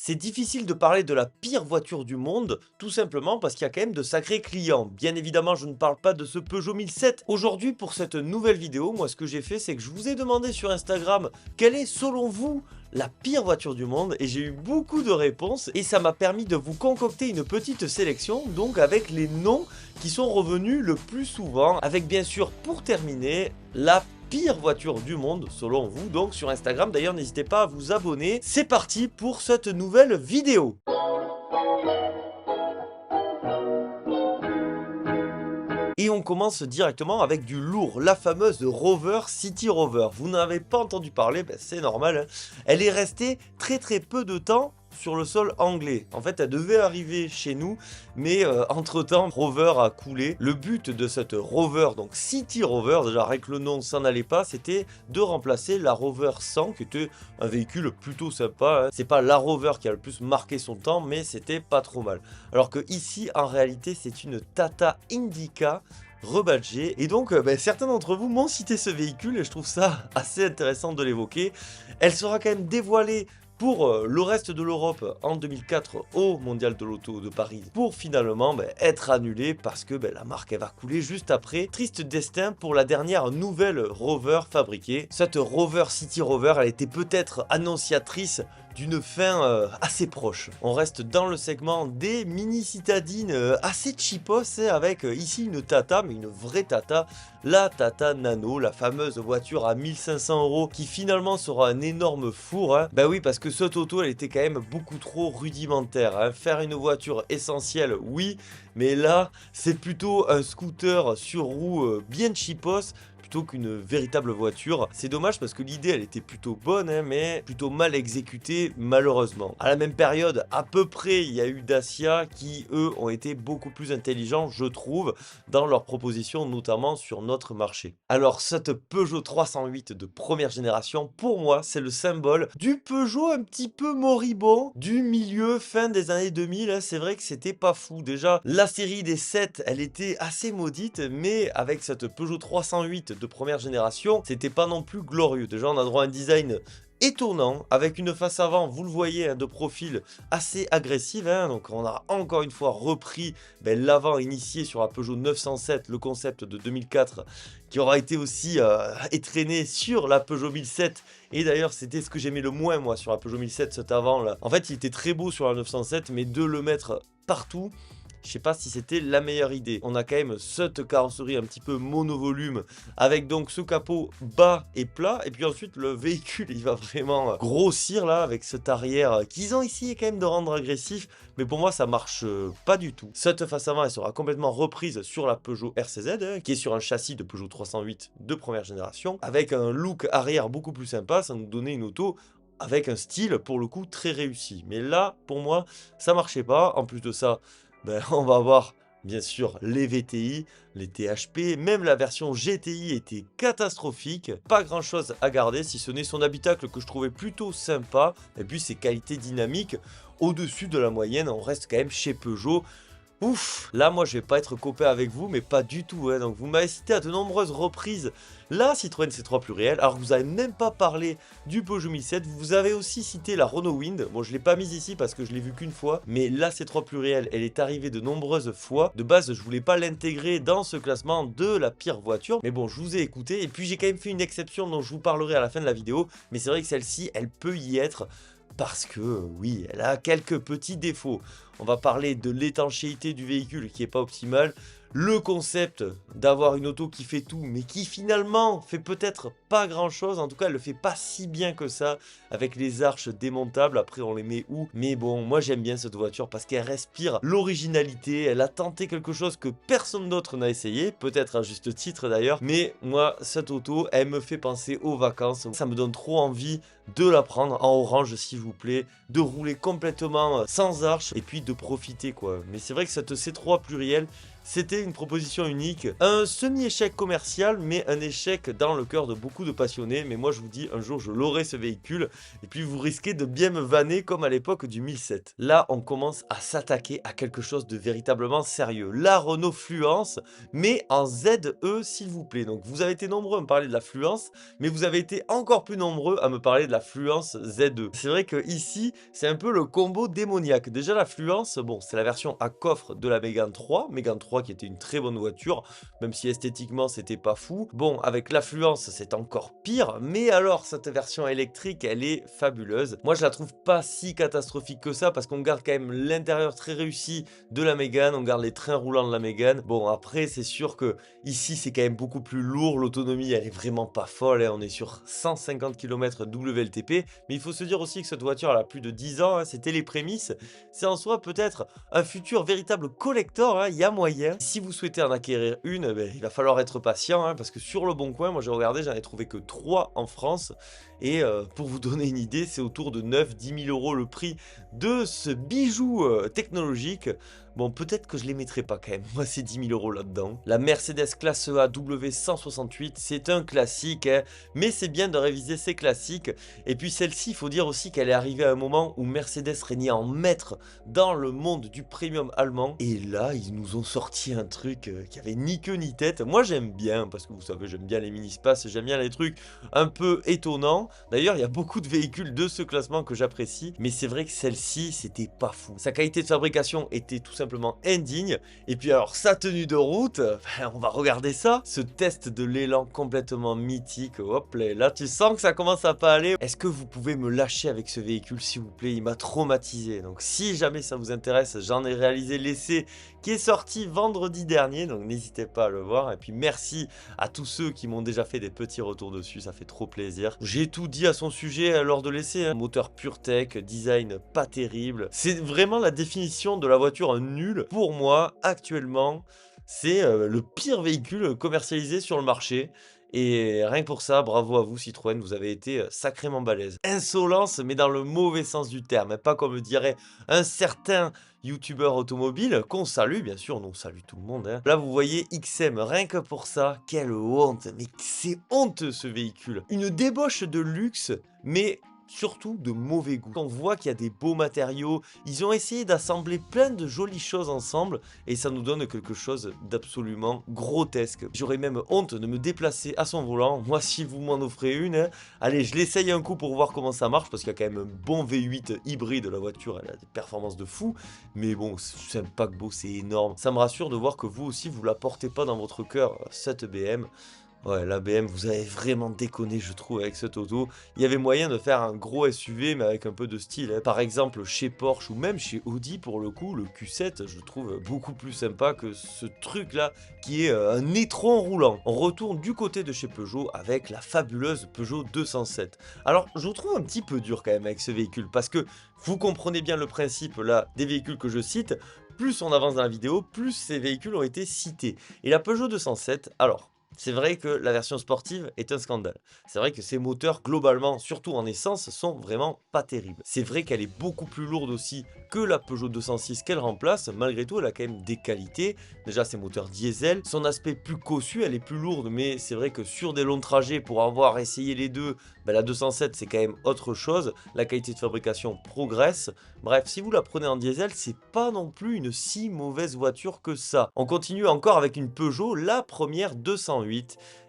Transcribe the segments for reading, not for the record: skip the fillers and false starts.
C'est difficile de parler de la pire voiture du monde, tout simplement parce qu'il y a quand même de sacrés clients. Bien évidemment, je ne parle pas de ce Peugeot 1007. Aujourd'hui, pour cette nouvelle vidéo, moi ce que j'ai fait, c'est que je vous ai demandé sur Instagram quelle est selon vous la pire voiture du monde, et j'ai eu beaucoup de réponses et ça m'a permis de vous concocter une petite sélection, donc avec les noms qui sont revenus le plus souvent, avec bien sûr pour terminer la pire voiture du monde selon vous. Donc sur Instagram d'ailleurs, n'hésitez pas à vous abonner. C'est parti pour cette nouvelle vidéo. Et on commence directement avec du lourd, la fameuse Rover City Rover. Vous n'avez pas entendu parler, ben c'est normal, hein. Elle est restée très peu de temps sur le sol anglais. En fait, elle devait arriver chez nous, mais entre-temps, Rover a coulé. Le but de cette Rover, donc City Rover, déjà avec le nom, ça n'allait pas, c'était de remplacer la Rover 100, qui était un véhicule plutôt sympa, hein. C'est pas la Rover qui a le plus marqué son temps, mais c'était pas trop mal. Alors que ici, en réalité, c'est une Tata Indica rebadgée. Et donc, certains d'entre vous m'ont cité ce véhicule et je trouve ça assez intéressant de l'évoquer. Elle sera quand même dévoilée pour le reste de l'Europe en 2004 au Mondial de l'Auto de Paris, pour finalement être annulée parce que la marque elle va couler juste après. Triste destin pour la dernière nouvelle Rover fabriquée. Cette Rover City Rover, elle était peut-être annonciatrice d'une fin assez proche. On reste dans le segment des mini citadines assez cheapos, hein, avec ici une Tata, mais une vraie Tata, la Tata Nano, la fameuse voiture à 1500 € qui finalement sera un énorme four, hein. Bah oui, parce que cette auto elle était quand même beaucoup trop rudimentaire, hein. Faire une voiture essentielle, oui, mais là c'est plutôt un scooter sur roue bien cheapos plutôt qu'une véritable voiture. C'est dommage parce que l'idée elle était plutôt bonne, hein, mais plutôt mal exécutée malheureusement. À la même période, à peu près, il y a eu Dacia qui eux ont été beaucoup plus intelligents, je trouve, dans leurs propositions, notamment sur notre marché. Alors cette Peugeot 308 de première génération, pour moi, c'est le symbole du Peugeot un petit peu moribond du milieu fin des années 2000, hein. C'est vrai que c'était pas fou. Déjà, la série des 7, elle était assez maudite, mais avec cette Peugeot 308 de première génération, c'était pas non plus glorieux. Déjà, on a droit à un design étonnant, avec une face avant, vous le voyez, hein, de profil assez agressive, hein. Donc on a encore une fois repris l'avant initié sur la Peugeot 907, le concept de 2004, qui aura été aussi étraîné sur la Peugeot 1007. Et d'ailleurs, c'était ce que j'aimais le moins, moi, sur la Peugeot 1007, cet avant là. En fait, il était très beau sur la 907, mais de le mettre partout, je sais pas si c'était la meilleure idée. On a quand même cette carrosserie un petit peu monovolume avec donc ce capot bas et plat, et puis ensuite le véhicule il va vraiment grossir là avec cet arrière qu'ils ont essayé quand même de rendre agressif, mais pour moi ça marche pas du tout. Cette face avant elle sera complètement reprise sur la Peugeot RCZ, hein, qui est sur un châssis de Peugeot 308 de première génération, avec un look arrière beaucoup plus sympa. Ça nous donnait une auto avec un style pour le coup très réussi. Mais là, pour moi, ça marchait pas. En plus de ça, on va avoir bien sûr les VTI, les THP, même la version GTI était catastrophique. Pas grand chose à garder si ce n'est son habitacle que je trouvais plutôt sympa. Et puis ses qualités dynamiques au-dessus de la moyenne, on reste quand même chez Peugeot. Ouf, là moi je vais pas être copain avec vous, mais pas du tout, hein. Donc vous m'avez cité à de nombreuses reprises la Citroën C3 Pluriel, alors que vous avez même pas parlé du Peugeot 1007. Vous avez aussi cité la Renault Wind. Bon, je l'ai pas mise ici parce que je l'ai vue qu'une fois, mais la C3 Pluriel, elle est arrivée de nombreuses fois. De base, je voulais pas l'intégrer dans ce classement de la pire voiture, mais bon, je vous ai écouté, et puis j'ai quand même fait une exception dont je vous parlerai à la fin de la vidéo, mais c'est vrai que celle-ci, elle peut y être, parce que oui, elle a quelques petits défauts. On va parler de l'étanchéité du véhicule qui est pas optimale, le concept d'avoir une auto qui fait tout, mais qui finalement fait peut-être pas grand chose. En tout cas, elle le fait pas si bien que ça, avec les arches démontables. Après, on les met où? Mais bon, moi j'aime bien cette voiture parce qu'elle respire l'originalité. Elle a tenté quelque chose que personne d'autre n'a essayé, peut-être à juste titre d'ailleurs. Mais moi, cette auto, elle me fait penser aux vacances. Ça me donne trop envie de la prendre en orange, s'il vous plaît, de rouler complètement sans arche et puis de profiter, quoi. Mais c'est vrai que cette C3 Pluriel, c'était une proposition unique, un semi-échec commercial, mais un échec dans le cœur de beaucoup de passionnés. Mais moi je vous dis, un jour je l'aurai ce véhicule, et puis vous risquez de bien me vanner comme à l'époque du 1007. Là on commence à s'attaquer à quelque chose de véritablement sérieux, la Renault Fluence, mais en ZE s'il vous plaît. Donc vous avez été nombreux à me parler de la Fluence, mais vous avez été encore plus nombreux à me parler de la Fluence ZE. C'est vrai que ici, c'est un peu le combo démoniaque. Déjà la Fluence, bon, c'est la version à coffre de la Mégane 3. Mégane 3 qui était une très bonne voiture, même si esthétiquement c'était pas fou. Bon, avec la Fluence, c'est encore pire, mais alors cette version électrique, elle est fabuleuse. Moi, je la trouve pas si catastrophique que ça, parce qu'on garde quand même l'intérieur très réussi de la Mégane, on garde les trains roulants de la Mégane. Bon, après, c'est sûr que ici, c'est quand même beaucoup plus lourd, l'autonomie, elle est vraiment pas folle, hein. On est sur 150 km WLTP, mais il faut se dire aussi que cette voiture, elle a plus de 10 ans, hein, c'était les prémices. C'est en soi peut-être un futur véritable collector, hein, il y a moyen. Si vous souhaitez en acquérir une, ben, il va falloir être patient, hein, parce que sur le bon coin, moi j'ai regardé, j'en ai trouvé que 3 en France. Et pour vous donner une idée, c'est autour de 9-10 000 € le prix de ce bijou technologique. Bon, peut-être que je les mettrai pas quand même. Moi, c'est 10 000 € là-dedans. La Mercedes classe A W168, c'est un classique, hein, mais c'est bien de réviser ces classiques. Et puis celle-ci, il faut dire aussi qu'elle est arrivée à un moment où Mercedes régnait en maître dans le monde du premium allemand. Et là, ils nous ont sorti un truc qui avait ni queue ni tête. Moi, j'aime bien, parce que vous savez, j'aime bien les mini-spaces, j'aime bien les trucs un peu étonnants. D'ailleurs, il y a beaucoup de véhicules de ce classement que j'apprécie, mais c'est vrai que celle-ci, c'était pas fou. Sa qualité de fabrication était tout simplement indigne. Et puis alors, sa tenue de route, ben, on va regarder ça. Ce test de l'élan complètement mythique. Hop là, tu sens que ça commence à pas aller. Est-ce que vous pouvez me lâcher avec ce véhicule, s'il vous plaît? Il m'a traumatisé. Donc si jamais ça vous intéresse, j'en ai réalisé l'essai qui est sorti vendredi dernier. Donc n'hésitez pas à le voir. Et puis merci à tous ceux qui m'ont déjà fait des petits retours dessus. Ça fait trop plaisir. J'ai tout dit à son sujet lors de l'essai, hein. Moteur PureTech, design pas terrible. C'est vraiment la définition de la voiture nulle. Pour moi, actuellement, c'est le pire véhicule commercialisé sur le marché. Et rien que pour ça, bravo à vous Citroën, vous avez été sacrément balèze. Insolence, mais dans le mauvais sens du terme, hein, pas comme dirait un certain youtubeur automobile, qu'on salue, bien sûr, nous on salue tout le monde, hein. Là, vous voyez XM, rien que pour ça, quelle honte, mais c'est honteux ce véhicule. Une débauche de luxe, mais surtout de mauvais goût. On voit qu'il y a des beaux matériaux, ils ont essayé d'assembler plein de jolies choses ensemble et ça nous donne quelque chose d'absolument grotesque. J'aurais même honte de me déplacer à son volant. Moi, si vous m'en offrez une, hein, allez, je l'essaye un coup pour voir comment ça marche parce qu'il y a quand même un bon V8 hybride. La voiture, elle a des performances de fou, mais bon, c'est un paquebot, c'est énorme. Ça me rassure de voir que vous aussi, vous la portez pas dans votre cœur, cette BM. Ouais, la BM, vous avez vraiment déconné, je trouve, avec cette auto. Il y avait moyen de faire un gros SUV, mais avec un peu de style, hein. Par exemple, chez Porsche ou même chez Audi, pour le coup, le Q7, je le trouve beaucoup plus sympa que ce truc-là, qui est un étron roulant. On retourne du côté de chez Peugeot avec la fabuleuse Peugeot 207. Alors, je vous trouve un petit peu dur quand même avec ce véhicule, parce que vous comprenez bien le principe, là, des véhicules que je cite. Plus on avance dans la vidéo, plus ces véhicules ont été cités. Et la Peugeot 207, alors... c'est vrai que la version sportive est un scandale. C'est vrai que ces moteurs, globalement, surtout en essence, sont vraiment pas terribles. C'est vrai qu'elle est beaucoup plus lourde aussi que la Peugeot 206 qu'elle remplace. Malgré tout, elle a quand même des qualités. Déjà, ses moteurs diesel. Son aspect plus cossu, elle est plus lourde, mais c'est vrai que sur des longs trajets, pour avoir essayé les deux, ben, la 207, c'est quand même autre chose. La qualité de fabrication progresse. Bref, si vous la prenez en diesel, c'est pas non plus une si mauvaise voiture que ça. On continue encore avec une Peugeot, la première 208.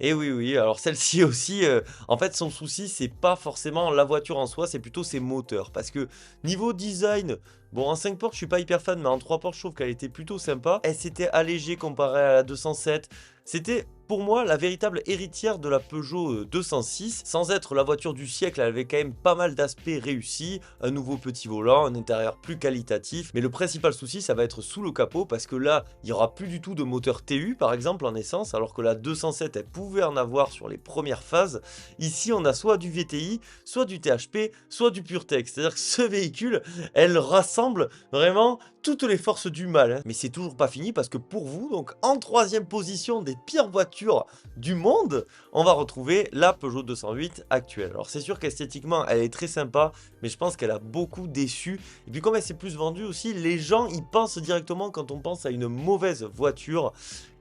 Et oui, oui, alors celle-ci aussi, en fait, son souci, c'est pas forcément la voiture en soi, c'est plutôt ses moteurs. Parce que niveau design, bon, en 5 portes, je suis pas hyper fan, mais en 3 portes, je trouve qu'elle était plutôt sympa. Elle s'était allégée comparée à la 207. C'était pour moi la véritable héritière de la Peugeot 206. Sans être la voiture du siècle, elle avait quand même pas mal d'aspects réussis. Un nouveau petit volant, un intérieur plus qualitatif. Mais le principal souci, ça va être sous le capot parce que là, il n'y aura plus du tout de moteur TU par exemple en essence, alors que la 207, elle pouvait en avoir sur les premières phases. Ici, on a soit du VTI, soit du THP, soit du PureTech. C'est-à-dire que ce véhicule, elle rassemble vraiment toutes les forces du mal, hein. Mais c'est toujours pas fini parce que pour vous, donc en troisième position des pires voitures du monde, on va retrouver la Peugeot 208 actuelle. Alors c'est sûr qu'esthétiquement elle est très sympa, mais je pense qu'elle a beaucoup déçu. Et puis comme elle s'est plus vendue aussi, les gens y pensent directement quand on pense à une mauvaise voiture.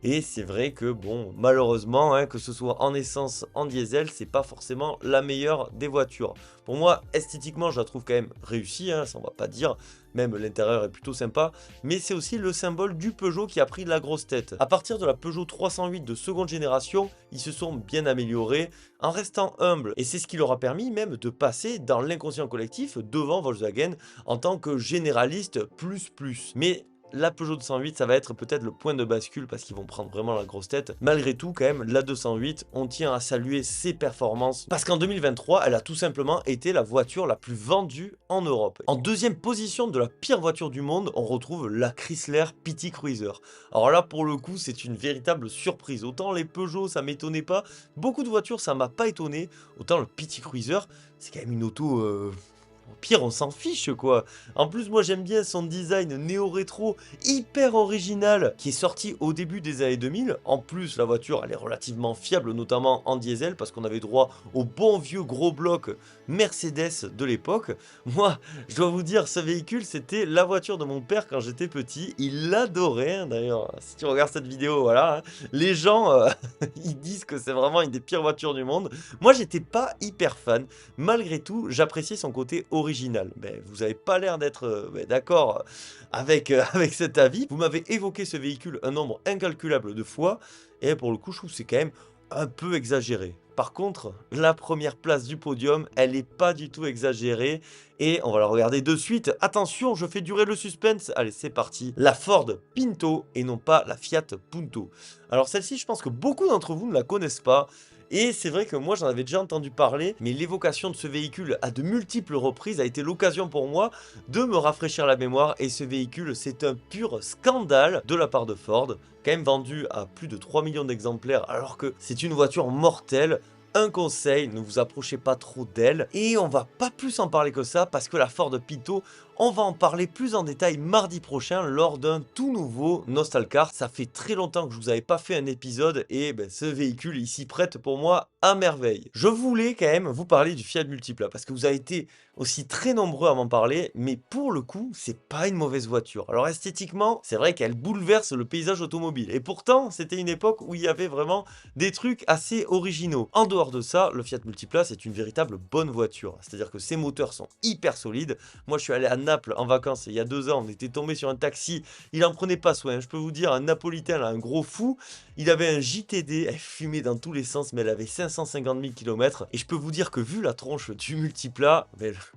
Et c'est vrai que bon, malheureusement, hein, que ce soit en essence, en diesel, c'est pas forcément la meilleure des voitures. Pour moi, esthétiquement, je la trouve quand même réussie, hein, ça on va pas dire. Même l'intérieur est plutôt sympa. sympa, mais c'est aussi le symbole du Peugeot qui a pris de la grosse tête. À partir de la Peugeot 308 de seconde génération, ils se sont bien améliorés en restant humbles, et c'est ce qui leur a permis même de passer dans l'inconscient collectif devant Volkswagen en tant que généraliste plus. Mais la Peugeot 208, ça va être peut-être le point de bascule parce qu'ils vont prendre vraiment la grosse tête. Malgré tout, quand même, la 208, on tient à saluer ses performances parce qu'en 2023, elle a tout simplement été la voiture la plus vendue en Europe. En deuxième position de la pire voiture du monde, on retrouve la Chrysler PT Cruiser. Alors là, pour le coup, c'est une véritable surprise. Autant les Peugeot, ça m'étonnait pas. Beaucoup de voitures, ça m'a pas étonné. Autant le PT Cruiser, c'est quand même une auto... Au pire, on s'en fiche quoi. En plus, moi j'aime bien son design néo-rétro hyper original qui est sorti au début des années 2000. En plus, la voiture elle est relativement fiable, notamment en diesel, parce qu'on avait droit au bon vieux gros bloc Mercedes de l'époque. Moi, je dois vous dire, ce véhicule c'était la voiture de mon père quand j'étais petit. Il l'adorait hein, d'ailleurs. Si tu regardes cette vidéo, voilà, hein, les gens ils disent que c'est vraiment une des pires voitures du monde. Moi, j'étais pas hyper fan. Malgré tout, j'appréciais son côté original. Mais vous n'avez pas l'air d'être d'accord avec, avec cet avis. Vous m'avez évoqué ce véhicule un nombre incalculable de fois. Et pour le coup, je trouve que c'est quand même un peu exagéré. Par contre, la première place du podium, elle n'est pas du tout exagérée. Et on va la regarder de suite. Attention, je fais durer le suspense. Allez, c'est parti. La Ford Pinto et non pas la Fiat Punto. Alors celle-ci, je pense que beaucoup d'entre vous ne la connaissent pas. Et c'est vrai que moi j'en avais déjà entendu parler, mais l'évocation de ce véhicule à de multiples reprises a été l'occasion pour moi de me rafraîchir la mémoire. Et ce véhicule, c'est un pur scandale de la part de Ford, quand même vendu à plus de 3 millions d'exemplaires alors que c'est une voiture mortelle. Un conseil, ne vous approchez pas trop d'elle. Et on va pas plus en parler que ça parce que la Ford Pinto, on va en parler plus en détail mardi prochain lors d'un tout nouveau Nostalcar. Ça fait très longtemps que je vous avais pas fait un épisode et ce véhicule il s'y prête pour moi à merveille. Je voulais quand même vous parler du Fiat Multipla parce que vous avez été aussi très nombreux à m'en parler, mais pour le coup, c'est pas une mauvaise voiture. Alors esthétiquement, c'est vrai qu'elle bouleverse le paysage automobile et pourtant, c'était une époque où il y avait vraiment des trucs assez originaux. En dehors de ça, le Fiat Multipla, c'est une véritable bonne voiture. C'est-à-dire que ses moteurs sont hyper solides. Moi, je suis allé à Naples en vacances il y a 2 ans, on était tombé sur un taxi, il en prenait pas soin. Je peux vous dire, un Napolitain, là, un gros fou, il avait un JTD, elle fumait dans tous les sens, mais elle avait 550 000 km. Et je peux vous dire que vu la tronche du Multipla,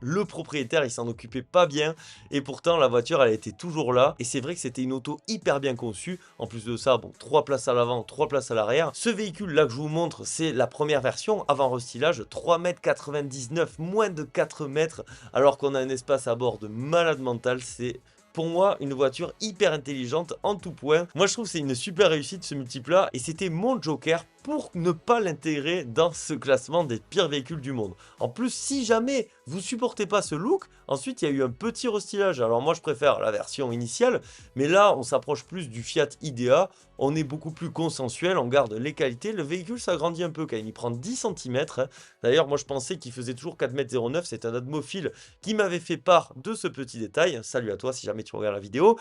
le propriétaire, il s'en occupait pas bien. Et pourtant, la voiture, elle était toujours là. Et c'est vrai que c'était une auto hyper bien conçue. En plus de ça, bon, 3 places à l'avant, 3 places à l'arrière. Ce véhicule-là que je vous montre, c'est la première version avant restylage, 3,99 m, moins de 4 mètres, alors qu'on a un espace à bord de malade mental. C'est pour moi une voiture hyper intelligente en tout point. Moi je trouve que c'est une super réussite ce Multipla et c'était mon joker pour ne pas l'intégrer dans ce classement des pires véhicules du monde. En plus, si jamais vous supportez pas ce look, ensuite il y a eu un petit restylage. Alors moi je préfère la version initiale, mais là on s'approche plus du Fiat Idea, on est beaucoup plus consensuel, on garde les qualités. Le véhicule s'agrandit un peu quand même, il prend 10 cm. D'ailleurs moi je pensais qu'il faisait toujours 4,09 m, c'est un atmophile qui m'avait fait part de ce petit détail. Salut à toi si jamais tu regardes la vidéo.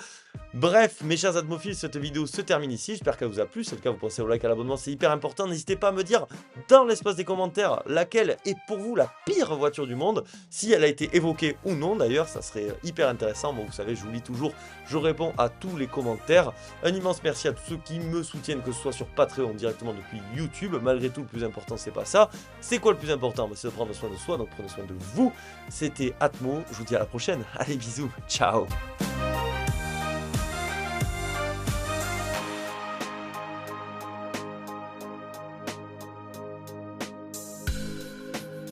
Bref, mes chers atmophiles, cette vidéo se termine ici, j'espère qu'elle vous a plu. Si c'est le cas, vous pensez au like, à l'abonnement, c'est hyper important. N'hésitez pas à me dire dans l'espace des commentaires laquelle est pour vous la pire voiture du monde, si elle a été évoquée ou non d'ailleurs, ça serait hyper intéressant. Bon, vous savez, je vous lis toujours, je réponds à tous les commentaires. Un immense merci à tous ceux qui me soutiennent, que ce soit sur Patreon directement depuis YouTube. Malgré tout, le plus important, c'est pas ça. C'est quoi le plus important? C'est de prendre soin de soi, donc prenez soin de vous. C'était Atmo, je vous dis à la prochaine. Allez, bisous, ciao.